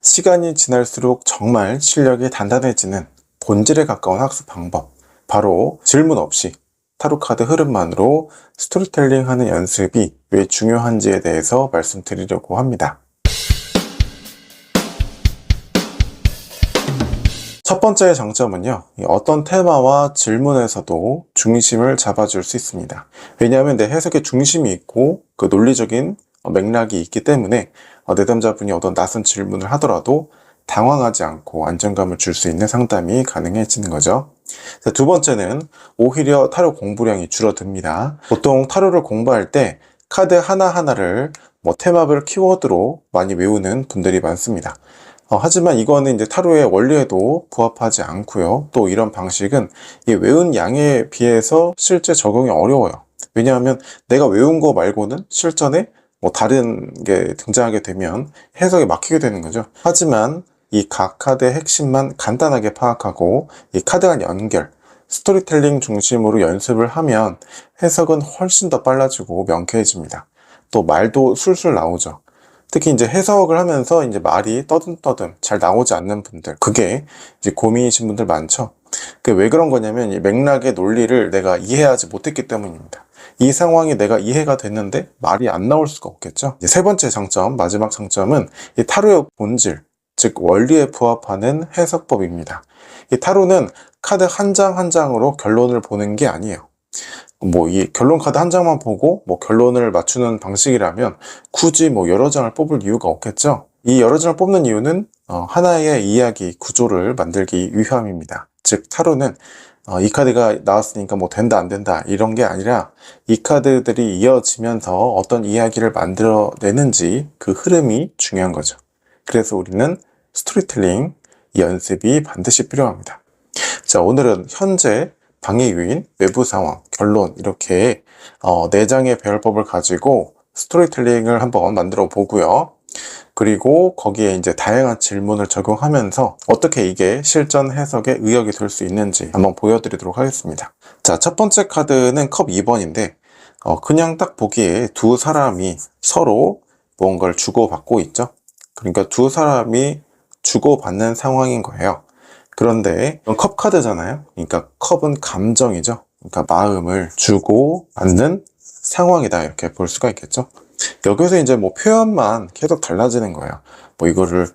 시간이 지날수록 정말 실력이 단단해지는 본질에 가까운 학습 방법, 바로 질문 없이 타로카드 흐름만으로 스토리텔링 하는 연습이 왜 중요한지에 대해서 말씀드리려고 합니다. 첫 번째 장점은요, 어떤 테마와 질문에서도 중심을 잡아줄 수 있습니다. 왜냐하면 내 해석에 중심이 있고 그 논리적인 맥락이 있기 때문에 내담자분이 어떤 낯선 질문을 하더라도 당황하지 않고 안정감을 줄 수 있는 상담이 가능해지는 거죠. 두 번째는 오히려 타로 공부량이 줄어듭니다. 보통 타로를 공부할 때 카드 하나하나를 테마별 키워드로 많이 외우는 분들이 많습니다. 하지만 이거는 이제 타로의 원리에도 부합하지 않고요. 또 이런 방식은 이 외운 양에 비해서 실제 적용이 어려워요. 왜냐하면 내가 외운 거 말고는 실전에 다른 게 등장하게 되면 해석에 막히게 되는 거죠. 하지만 이 각 카드의 핵심만 간단하게 파악하고 이 카드 간 연결, 스토리텔링 중심으로 연습을 하면 해석은 훨씬 더 빨라지고 명쾌해집니다. 또 말도 술술 나오죠. 특히 이제 해석을 하면서 이제 말이 떠듬떠듬 잘 나오지 않는 분들, 그게 이제 고민이신 분들 많죠. 왜 그런 거냐면 이 맥락의 논리를 내가 이해하지 못했기 때문입니다. 이 상황이 내가 이해가 됐는데 말이 안 나올 수가 없겠죠. 이제 세 번째 장점, 마지막 장점은 이 타로의 본질, 즉 원리에 부합하는 해석법입니다. 이 타로는 카드 한 장 한 장으로 결론을 보는 게 아니에요. 이 결론 카드 한 장만 보고 결론을 맞추는 방식이라면 굳이 여러 장을 뽑을 이유가 없겠죠. 이 여러 장을 뽑는 이유는 하나의 이야기 구조를 만들기 위함입니다. 즉 타로는 이 카드가 나왔으니까 된다 안 된다 이런 게 아니라 이 카드들이 이어지면서 어떤 이야기를 만들어내는지 그 흐름이 중요한 거죠. 그래서 우리는 스토리텔링 연습이 반드시 필요합니다. 자, 오늘은 현재 방해 요인, 외부 상황, 결론 이렇게 4장의 배열법을 가지고 스토리텔링을 한번 만들어 보고요. 그리고 거기에 이제 다양한 질문을 적용하면서 어떻게 이게 실전 해석의 의역이 될 수 있는지 한번 보여드리도록 하겠습니다. 자, 첫 번째 카드는 컵 2번인데 그냥 딱 보기에 두 사람이 서로 뭔가를 주고받고 있죠. 그러니까 두 사람이 주고받는 상황인 거예요. 그런데 컵 카드잖아요. 그러니까 컵은 감정이죠. 그러니까 마음을 주고받는 상황이다 이렇게 볼 수가 있겠죠. 여기서 이제 표현만 계속 달라지는 거예요. 이거를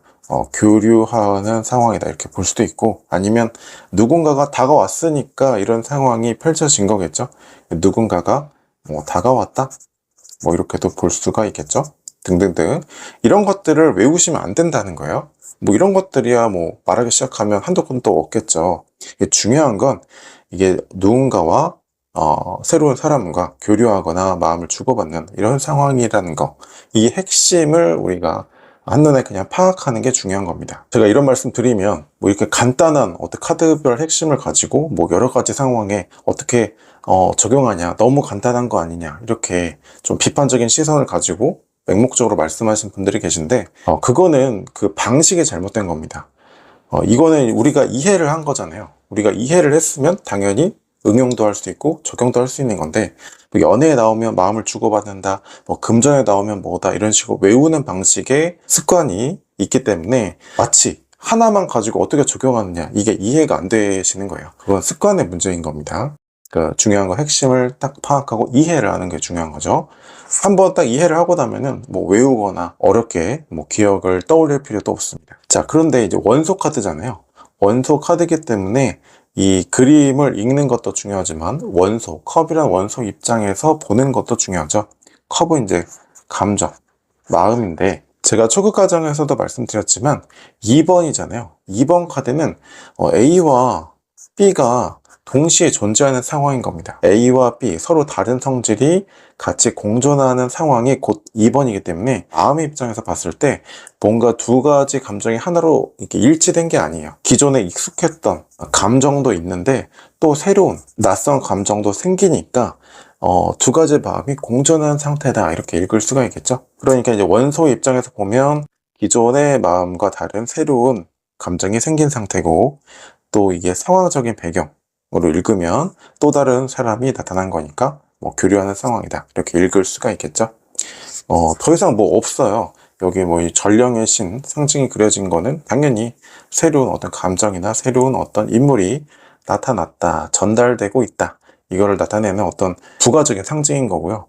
교류하는 상황이다 이렇게 볼 수도 있고, 아니면 누군가가 다가왔으니까 이런 상황이 펼쳐진 거겠죠. 누군가가 다가왔다 이렇게도 볼 수가 있겠죠. 등등등 이런 것들을 외우시면 안 된다는 거예요. 이런 것들이야 말하기 시작하면 한두 푼도 없겠죠. 중요한 건 이게 누군가와 새로운 사람과 교류하거나 마음을 주고받는 이런 상황이라는 거, 이 핵심을 우리가 한눈에 그냥 파악하는 게 중요한 겁니다. 제가 이런 말씀 드리면 이렇게 간단한 어떤 카드별 핵심을 가지고 여러 가지 상황에 어떻게 적용하냐, 너무 간단한 거 아니냐 이렇게 좀 비판적인 시선을 가지고 맹목적으로 말씀하신 분들이 계신데 그거는 그 방식이 잘못된 겁니다. 이거는 우리가 이해를 한 거잖아요. 우리가 이해를 했으면 당연히 응용도 할 수 있고 적용도 할 수 있는 건데, 연애에 나오면 마음을 주고받는다, 금전에 나오면 뭐다 이런 식으로 외우는 방식의 습관이 있기 때문에 마치 하나만 가지고 어떻게 적용하느냐 이게 이해가 안 되시는 거예요. 그건 습관의 문제인 겁니다. 중요한 건 핵심을 딱 파악하고 이해를 하는 게 중요한 거죠. 한번 딱 이해를 하고 나면은 외우거나 어렵게 기억을 떠올릴 필요도 없습니다. 자, 그런데 이제 원소 카드잖아요. 원소 카드이기 때문에 이 그림을 읽는 것도 중요하지만 원소, 컵이란 원소 입장에서 보는 것도 중요하죠. 컵은 이제 감정, 마음인데 제가 초급 과정에서도 말씀드렸지만 2번이잖아요. 2번 카드는 A와 B가 동시에 존재하는 상황인 겁니다. A와 B 서로 다른 성질이 같이 공존하는 상황이 곧 2번이기 때문에 마음의 입장에서 봤을 때 뭔가 두 가지 감정이 하나로 이렇게 일치된 게 아니에요. 기존에 익숙했던 감정도 있는데 또 새로운 낯선 감정도 생기니까 두 가지 마음이 공존하는 상태다 이렇게 읽을 수가 있겠죠. 그러니까 이제 원소 입장에서 보면 기존의 마음과 다른 새로운 감정이 생긴 상태고, 또 이게 상황적인 배경 으로 읽으면 또 다른 사람이 나타난 거니까 교류하는 상황이다 이렇게 읽을 수가 있겠죠. 더 이상 없어요. 여기 뭐 이 전령의 신 상징이 그려진 거는 당연히 새로운 어떤 감정이나 새로운 어떤 인물이 나타났다, 전달되고 있다. 이거를 나타내는 어떤 부가적인 상징인 거고요.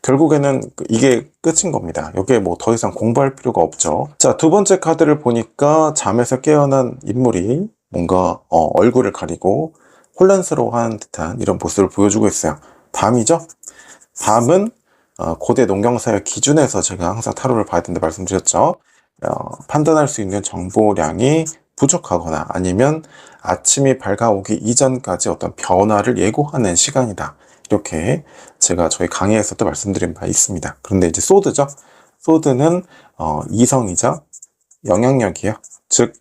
결국에는 이게 끝인 겁니다. 여기에 뭐 더 이상 공부할 필요가 없죠. 자, 두 번째 카드를 보니까 잠에서 깨어난 인물이 뭔가 얼굴을 가리고 혼란스러워하는 듯한 이런 모습을 보여주고 있어요. 밤이죠? 밤은 고대 농경사의 기준에서 제가 항상 타로를 봐야 된다 말씀드렸죠. 판단할 수 있는 정보량이 부족하거나 아니면 아침이 밝아오기 이전까지 어떤 변화를 예고하는 시간이다. 이렇게 제가 저희 강의에서도 말씀드린 바 있습니다. 그런데 이제 소드죠. 소드는 이성이자 영향력이에요. 즉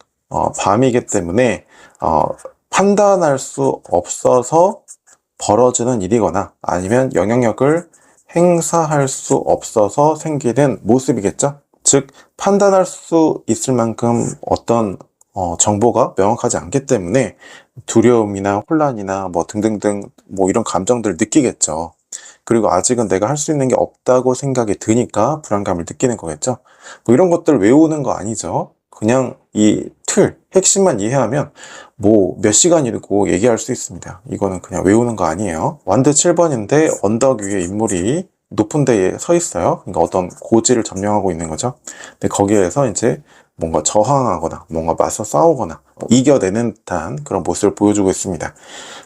밤이기 때문에 판단할 수 없어서 벌어지는 일이거나 아니면 영향력을 행사할 수 없어서 생기는 모습이겠죠. 즉 판단할 수 있을 만큼 어떤 정보가 명확하지 않기 때문에 두려움이나 혼란이나 뭐 등등등 뭐 이런 감정들을 느끼겠죠. 그리고 아직은 내가 할 수 있는 게 없다고 생각이 드니까 불안감을 느끼는 거겠죠. 뭐 이런 것들 외우는 거 아니죠. 그냥 이 핵심만 이해하면 뭐 몇 시간이고 얘기할 수 있습니다. 이거는 그냥 외우는 거 아니에요. 완드 7번인데 언덕 위에 인물이 높은 데에 서 있어요. 그러니까 어떤 고지를 점령하고 있는 거죠. 근데 거기에서 이제 뭔가 저항하거나 뭔가 맞서 싸우거나 이겨내는 듯한 그런 모습을 보여주고 있습니다.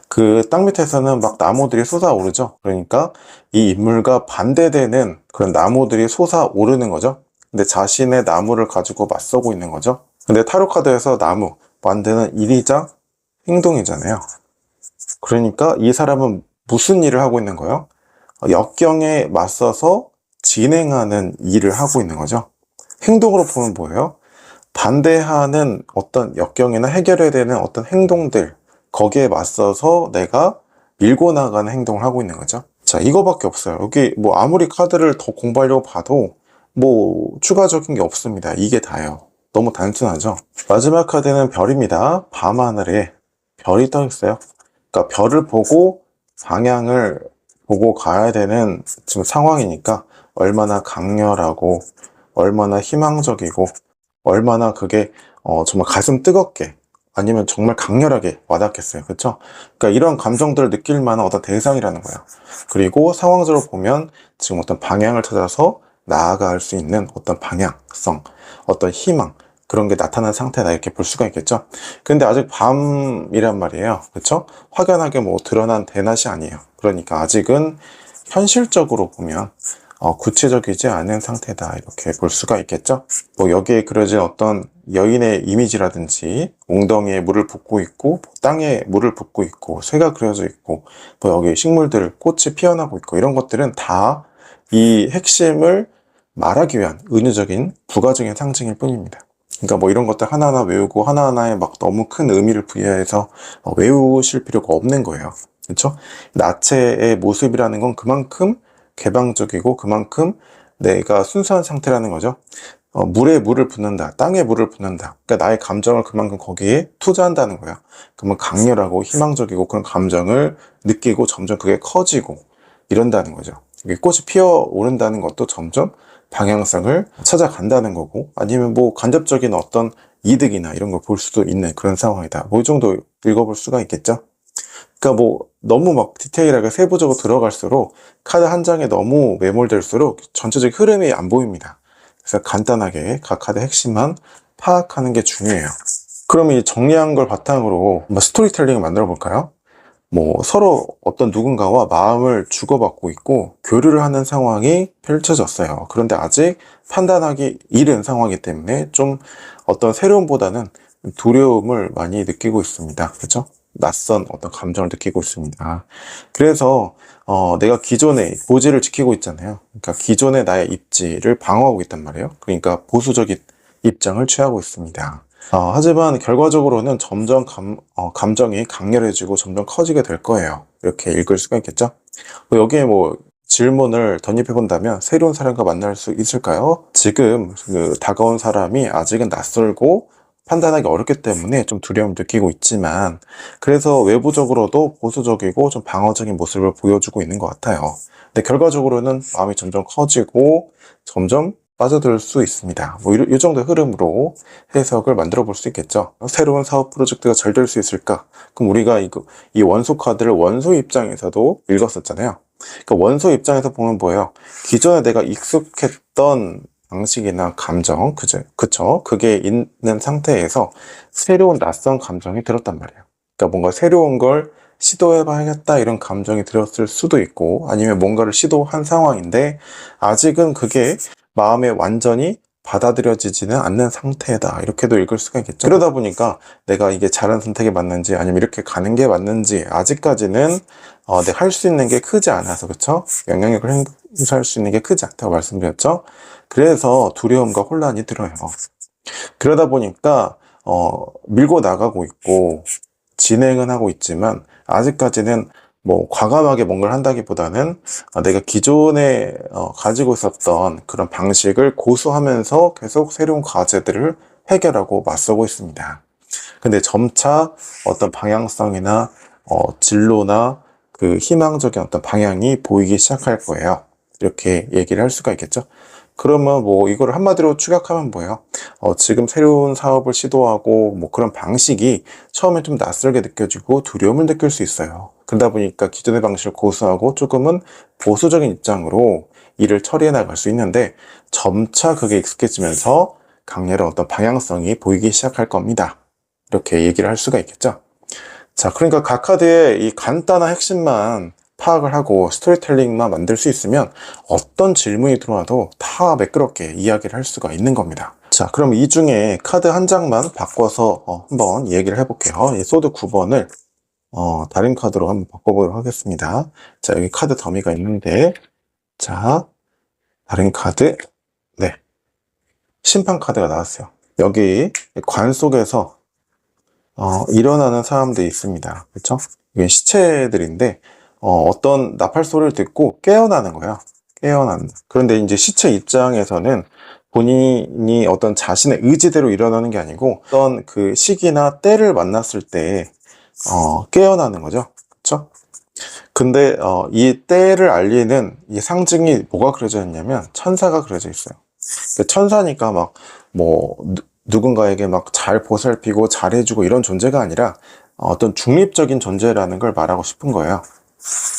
그 땅 밑에서는 막 나무들이 솟아오르죠. 그러니까 이 인물과 반대되는 그런 나무들이 솟아오르는 거죠. 근데 자신의 나무를 가지고 맞서고 있는 거죠. 근데 타로 카드에서 나무, 만드는 일이자 행동이잖아요. 그러니까 이 사람은 무슨 일을 하고 있는 거예요? 역경에 맞서서 진행하는 일을 하고 있는 거죠. 행동으로 보면 뭐예요? 반대하는 어떤 역경이나 해결해야 되는 어떤 행동들, 거기에 맞서서 내가 밀고 나가는 행동을 하고 있는 거죠. 자, 이거밖에 없어요. 여기 뭐 아무리 카드를 더 공부하려고 봐도 뭐 추가적인 게 없습니다. 이게 다예요. 너무 단순하죠. 마지막 카드는 별입니다. 밤하늘에 별이 떠 있어요. 그러니까 별을 보고 방향을 보고 가야 되는 지금 상황이니까 얼마나 강렬하고 얼마나 희망적이고 얼마나 그게 정말 가슴 뜨겁게 아니면 정말 강렬하게 와닿겠어요. 그렇죠? 그러니까 이런 감정들을 느낄 만한 어떤 대상이라는 거예요. 그리고 상황적으로 보면 지금 어떤 방향을 찾아서 나아갈 수 있는 어떤 방향성, 어떤 희망 그런 게 나타난 상태다 이렇게 볼 수가 있겠죠. 근데 아직 밤이란 말이에요. 그렇죠? 확연하게 뭐 드러난 대낮이 아니에요. 그러니까 아직은 현실적으로 보면 구체적이지 않은 상태다 이렇게 볼 수가 있겠죠. 뭐 여기에 그려진 어떤 여인의 이미지라든지 웅덩이에 물을 붓고 있고 땅에 물을 붓고 있고 새가 그려져 있고 뭐 여기 식물들 꽃이 피어나고 있고 이런 것들은 다 이 핵심을 말하기 위한 은유적인 부가적인 상징일 뿐입니다. 그러니까 뭐 이런 것들 하나하나 외우고 하나하나에 막 너무 큰 의미를 부여해서 외우실 필요가 없는 거예요. 그렇죠? 나체의 모습이라는 건 그만큼 개방적이고 그만큼 내가 순수한 상태라는 거죠. 물에 물을 붓는다, 땅에 물을 붓는다. 그러니까 나의 감정을 그만큼 거기에 투자한다는 거야. 그러면 강렬하고 희망적이고 그런 감정을 느끼고 점점 그게 커지고 이런다는 거죠. 꽃이 피어오른다는 것도 점점 방향성을 찾아간다는 거고 아니면 뭐 간접적인 어떤 이득이나 이런 걸 볼 수도 있는 그런 상황이다. 뭐 이 정도 읽어볼 수가 있겠죠. 그러니까 뭐 너무 막 디테일하게 세부적으로 들어갈수록 카드 한 장에 너무 매몰될수록 전체적 흐름이 안 보입니다. 그래서 간단하게 각 카드 핵심만 파악하는 게 중요해요. 그러면 이 정리한 걸 바탕으로 스토리텔링을 만들어 볼까요? 뭐 서로 어떤 누군가와 마음을 주고받고 있고 교류를 하는 상황이 펼쳐졌어요. 그런데 아직 판단하기 이른 상황이기 때문에 좀 어떤 새로움보다는 두려움을 많이 느끼고 있습니다. 그렇죠? 낯선 어떤 감정을 느끼고 있습니다. 그래서 내가 기존의 고지를 지키고 있잖아요. 그러니까 기존의 나의 입지를 방어하고 있단 말이에요. 그러니까 보수적인 입장을 취하고 있습니다. 하지만 결과적으로는 점점 감정이 강렬해지고 점점 커지게 될 거예요. 이렇게 읽을 수가 있겠죠? 여기에 뭐 질문을 덧입혀 본다면 새로운 사람과 만날 수 있을까요? 지금 다가온 사람이 아직은 낯설고 판단하기 어렵기 때문에 좀 두려움을 느끼고 있지만 그래서 외부적으로도 보수적이고 좀 방어적인 모습을 보여주고 있는 것 같아요. 근데 결과적으로는 마음이 점점 커지고 점점 빠져들 수 있습니다. 뭐 이 정도의 흐름으로 해석을 만들어 볼 수 있겠죠. 새로운 사업 프로젝트가 잘 될 수 있을까? 그럼 우리가 이 원소 카드를 원소 입장에서도 읽었었잖아요. 그러니까 원소 입장에서 보면 뭐예요? 기존에 내가 익숙했던 방식이나 감정, 그쵸? 그게 있는 상태에서 새로운 낯선 감정이 들었단 말이에요. 그러니까 뭔가 새로운 걸 시도해봐야겠다 이런 감정이 들었을 수도 있고, 아니면 뭔가를 시도한 상황인데 아직은 그게 마음에 완전히 받아들여지지는 않는 상태다, 이렇게도 읽을 수가 있겠죠. 그러다 보니까 내가 이게 잘한 선택이 맞는지, 아니면 이렇게 가는 게 맞는지 아직까지는 내가 할 수 있는 게 크지 않아서, 그쵸? 영향력을 행사할 수 있는 게 크지 않다고 말씀드렸죠. 그래서 두려움과 혼란이 들어요. 그러다 보니까 밀고 나가고 있고 진행은 하고 있지만 아직까지는 뭐 과감하게 뭔가를 한다기보다는 내가 기존에 가지고 있었던 그런 방식을 고수하면서 계속 새로운 과제들을 해결하고 맞서고 있습니다. 근데 점차 어떤 방향성이나 진로나 그 희망적인 어떤 방향이 보이기 시작할 거예요. 이렇게 얘기를 할 수가 있겠죠. 그러면 뭐 이거를 한마디로 추격하면 뭐예요? 지금 새로운 사업을 시도하고 뭐 그런 방식이 처음에 좀 낯설게 느껴지고 두려움을 느낄 수 있어요. 그러다 보니까 기존의 방식을 고수하고 조금은 보수적인 입장으로 일을 처리해 나갈 수 있는데, 점차 그게 익숙해지면서 강렬한 어떤 방향성이 보이기 시작할 겁니다. 이렇게 얘기를 할 수가 있겠죠. 자, 그러니까 각 카드의 이 간단한 핵심만 파악을 하고 스토리텔링만 만들 수 있으면 어떤 질문이 들어와도 다 매끄럽게 이야기를 할 수가 있는 겁니다. 자, 그럼 이 중에 카드 한 장만 바꿔서 한번 얘기를 해볼게요. 이 소드 9번을 다른 카드로 한번 바꿔보도록 하겠습니다. 자, 여기 카드 더미가 있는데, 자, 다른 카드, 네, 심판 카드가 나왔어요. 여기 관 속에서 일어나는 사람들이 있습니다. 그렇죠? 이게 시체들인데 어떤 나팔 소리를 듣고 깨어나는 거야. 깨어난다. 그런데 이제 시체 입장에서는 본인이 어떤 자신의 의지대로 일어나는 게 아니고 어떤 그 시기나 때를 만났을 때 깨어나는 거죠. 그렇죠? 근데 이 때를 알리는 이 상징이 뭐가 그려져 있냐면 천사가 그려져 있어요. 천사니까 막 뭐 누군가에게 막 잘 보살피고 잘해주고 이런 존재가 아니라 어떤 중립적인 존재라는 걸 말하고 싶은 거예요.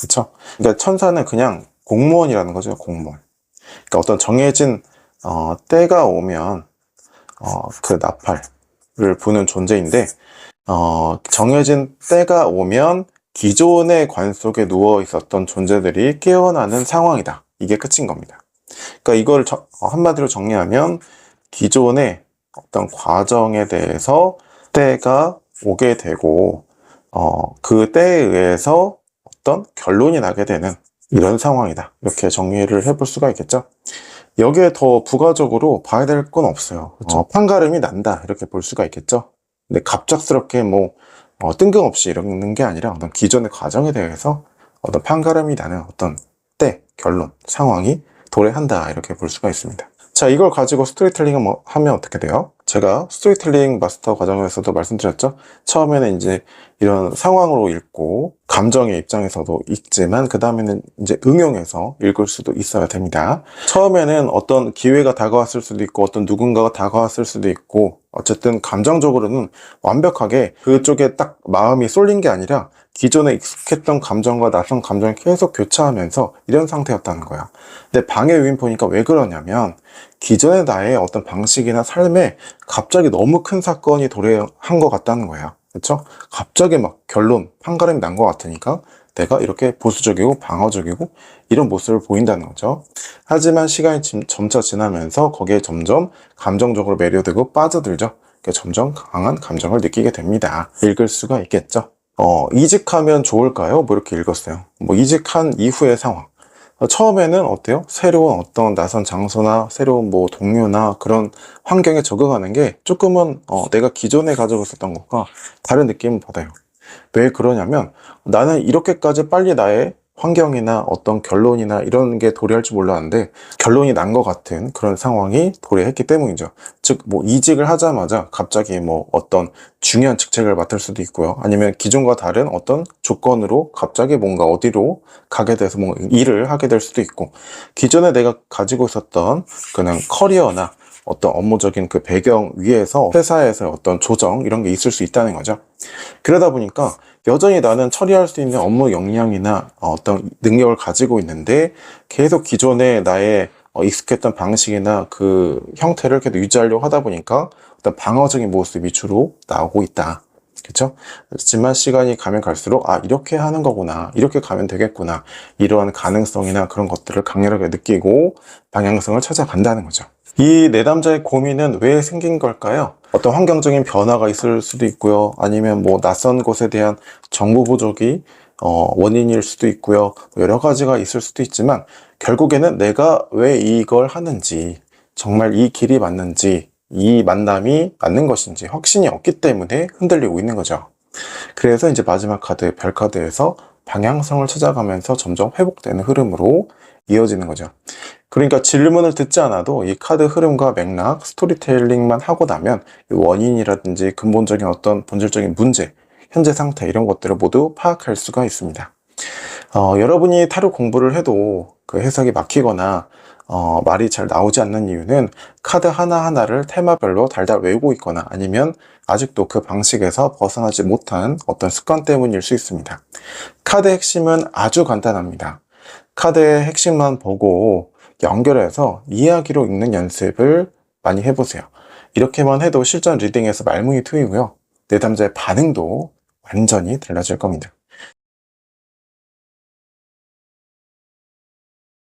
그렇죠? 그러니까 천사는 그냥 공무원이라는 거죠. 공무원. 그러니까 어떤 정해진 때가 오면 그 나팔을 부는 존재인데, 정해진 때가 오면 기존의 관 속에 누워 있었던 존재들이 깨어나는 상황이다. 이게 끝인 겁니다. 그러니까 이걸 한마디로 정리하면 기존의 어떤 과정에 대해서 때가 오게 되고 그 때에 의해서 어떤 결론이 나게 되는 이런 상황이다. 이렇게 정리를 해볼 수가 있겠죠. 여기에 더 부가적으로 봐야 될 건 없어요. 그렇죠? 판가름이 난다. 이렇게 볼 수가 있겠죠. 근데 갑작스럽게 뭐 뜬금없이 이러는 게 아니라 어떤 기존의 과정에 대해서 어떤 판가름이 나는 어떤 때, 결론, 상황이 도래한다. 이렇게 볼 수가 있습니다. 자, 이걸 가지고 스토리텔링을 하면 어떻게 돼요? 제가 스토리텔링 마스터 과정에서도 말씀드렸죠. 처음에는 이제 이런 상황으로 읽고 감정의 입장에서도 읽지만 그 다음에는 이제 응용해서 읽을 수도 있어야 됩니다. 처음에는 어떤 기회가 다가왔을 수도 있고 어떤 누군가가 다가왔을 수도 있고, 어쨌든 감정적으로는 완벽하게 그쪽에 딱 마음이 쏠린 게 아니라 기존에 익숙했던 감정과 낯선 감정이 계속 교차하면서 이런 상태였다는 거야. 근데 방해 요인 보니까 왜 그러냐면 기존의 나의 어떤 방식이나 삶에 갑자기 너무 큰 사건이 도래한 것 같다는 거야. 그렇죠? 갑자기 막 결론, 판가름이 난 것 같으니까 내가 이렇게 보수적이고 방어적이고 이런 모습을 보인다는 거죠. 하지만 시간이 점차 지나면서 거기에 점점 감정적으로 매료되고 빠져들죠. 그러니까 점점 강한 감정을 느끼게 됩니다. 읽을 수가 있겠죠. 이직하면 좋을까요? 뭐 이렇게 읽었어요. 뭐 이직한 이후의 상황. 처음에는 어때요? 새로운 어떤 낯선 장소나 새로운 뭐 동료나 그런 환경에 적응하는 게 조금은 내가 기존에 가지고 있었던 것과 다른 느낌을 받아요. 왜 그러냐면 나는 이렇게까지 빨리 나의 환경이나 어떤 결론이나 이런 게 도래할 줄 몰랐는데 결론이 난 것 같은 그런 상황이 도래했기 때문이죠. 즉, 뭐 이직을 하자마자 갑자기 뭐 어떤 중요한 직책을 맡을 수도 있고요. 아니면 기존과 다른 어떤 조건으로 갑자기 뭔가 어디로 가게 돼서 뭐 일을 하게 될 수도 있고, 기존에 내가 가지고 있었던 그냥 커리어나 어떤 업무적인 그 배경 위에서 회사에서 어떤 조정 이런 게 있을 수 있다는 거죠. 그러다 보니까 여전히 나는 처리할 수 있는 업무 역량이나 어떤 능력을 가지고 있는데 계속 기존의 나의 익숙했던 방식이나 그 형태를 계속 유지하려고 하다 보니까 어떤 방어적인 모습이 주로 나오고 있다. 그렇죠? 하지만 시간이 가면 갈수록 이렇게 하는 거구나, 이렇게 가면 되겠구나, 이러한 가능성이나 그런 것들을 강렬하게 느끼고 방향성을 찾아간다는 거죠. 이 내담자의 고민은 왜 생긴 걸까요? 어떤 환경적인 변화가 있을 수도 있고요. 아니면 뭐 낯선 곳에 대한 정보 부족이 원인일 수도 있고요. 여러 가지가 있을 수도 있지만 결국에는 내가 왜 이걸 하는지, 정말 이 길이 맞는지, 이 만남이 맞는 것인지 확신이 없기 때문에 흔들리고 있는 거죠. 그래서 이제 마지막 카드, 별 카드에서 방향성을 찾아가면서 점점 회복되는 흐름으로 이어지는 거죠. 그러니까 질문을 듣지 않아도 이 카드 흐름과 맥락, 스토리텔링만 하고 나면 원인이라든지 근본적인 어떤 본질적인 문제, 현재 상태 이런 것들을 모두 파악할 수가 있습니다. 여러분이 타로 공부를 해도 그 해석이 막히거나 말이 잘 나오지 않는 이유는 카드 하나하나를 테마별로 달달 외우고 있거나 아니면 아직도 그 방식에서 벗어나지 못한 어떤 습관 때문일 수 있습니다. 카드의 핵심은 아주 간단합니다. 카드의 핵심만 보고 연결해서 이야기로 읽는 연습을 많이 해보세요. 이렇게만 해도 실전 리딩에서 말문이 트이고요. 내담자의 반응도 완전히 달라질 겁니다.